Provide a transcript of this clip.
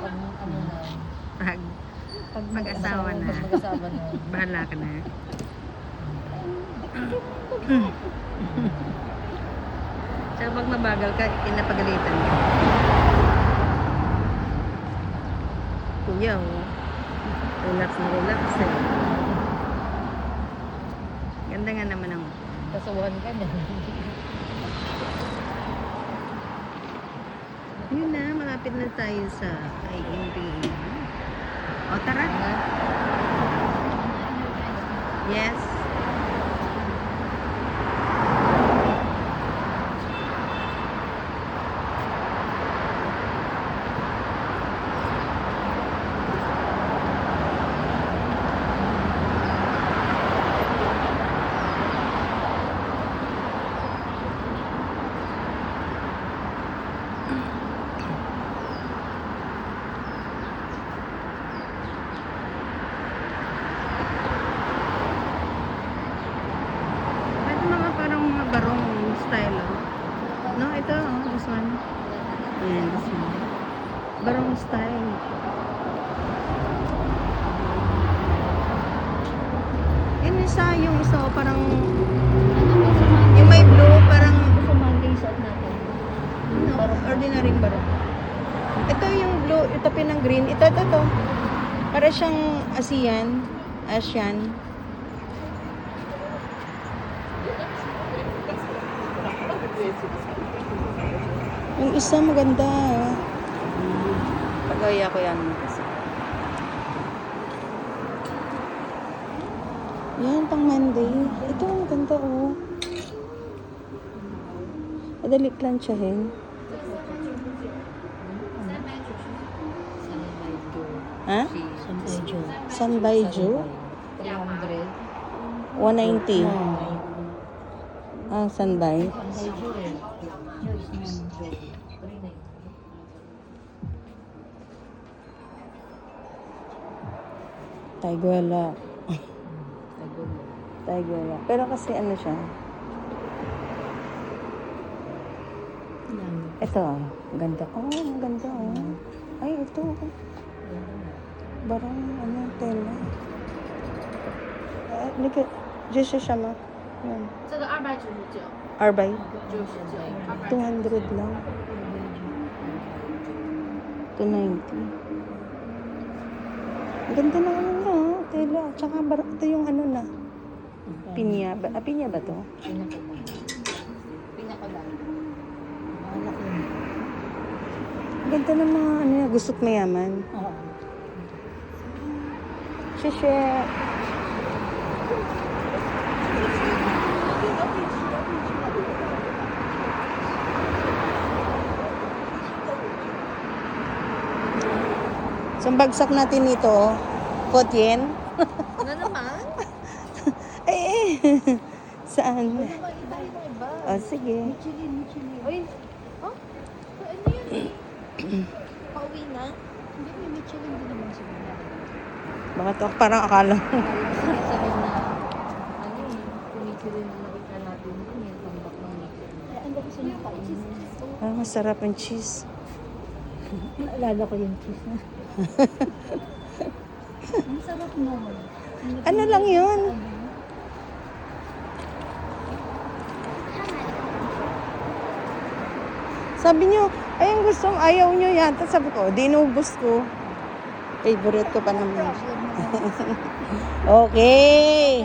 Pag ano na. Pag Pag-asawa na. Pag-asawa na. Bahala ka na. Tsaka pag mabagal ka, kinapagalitan ka. Kuya, oh. Relax na relax eh. Ganda nga naman ang Kasuhan ka na. yun na, malapit na tayo sa IMP. O, tara. Yes. Pwede mga parang mga barong style. Oh. No, ito, oh, this one. Ayan, this one. Barong style. Yun isa, yung isa, oh, parang yung may blue, parang Gusto Monday suot natin. no, ordinary barong. Ito yung blue, ito pinang green. Ito. Para siyang Asian. Yung isa maganda. Pag-awaya ko yan. Yan, pang Monday. Ito, maganda oh. Madali plansyahin. Ha? Sanbayjo. Sanbayjo? 300. 190. Ah, Sanbay. Sanbayjo eh. Taiguela. Taiguela. Pero kasi ano siya? Ito, ganda. Oh, ang ganda oh. Ay, ito. Barang ano, tela. Nika, just siya ma. Yan. 这个299， Arbay. 99， 200 lang. 290. Ang ganda na ano na, tela. Tsaka ito yung ano na. Pinya. Pinya ba to? Pinakalang. Ang ganda ng mga ano yan, gusto't mayaman. Oo. Share. So, ang bagsak natin nito, kotyen. Ano naman? Ay, saan? Iba yung iba. Oh, sige. Michelin. Uy. Oh? Ano yun? Pauwi na? Hindi, may Michelin din naman sila. Bakit ako parang akala mo? Sabi na, ano eh, kung Michelin din nakita natin yun, yung tambak ng Michelin. Ang dami sa mga kainin. Ah, masarap ang cheese. Naalala ko yung cheese na. Ang sarap naman. Ano lang yun? Sabi nyo, ay ang gustong ayaw nyo yata. Sabi ko, dinubos ko. Favorite ko pa naman. Okay.